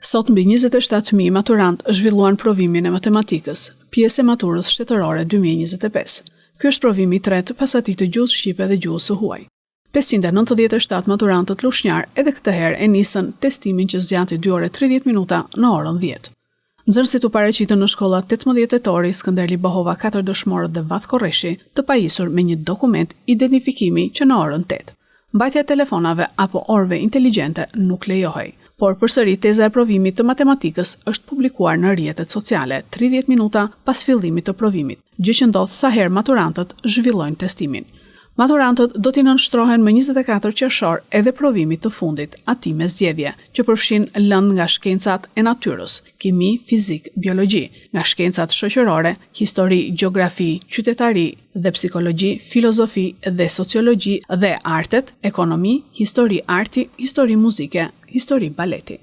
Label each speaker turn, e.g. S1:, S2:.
S1: Sot mbi 27.000 maturant zhvilluan provimin e matematikës, pjesë e maturës shtetërore 2025. Ky është provimi i tretë pas atij të gjuhës shqipe dhe gjuhës së huaj. 597 maturantët lushnjar edhe këtë herë e nisën testimin që zgjati 2 orë 30 minuta në orën 10. Nxënësit u paraqitën në shkollat 18 tetori, Skënderli Bahova 4 dëshmorët dhe Vath Korreshi, të pajisur me një dokument identifikimi që në orën 8. Mbajtja e telefonave apo orëve inteligjente nuk lejohej. Por përsëri teza e provimit të matematikës është publikuar në rrjetet sociale 30 minuta pas fillimit të provimit, gjë që ndodh sa herë maturantët zhvillojnë testimin. Maturantët do t'i nënshtrohen më 24 qershor edhe provimit të fundit, atij me zgjedhje, që përfshin lëndë nga shkencat e natyrës, kimi, fizik, biologji, nga shkencat shoqërore, histori, gjeografi, qytetari dhe psikologji, filozofi dhe sociologji dhe artet, ekonomi, histori arti, histori muzike, histori baleti.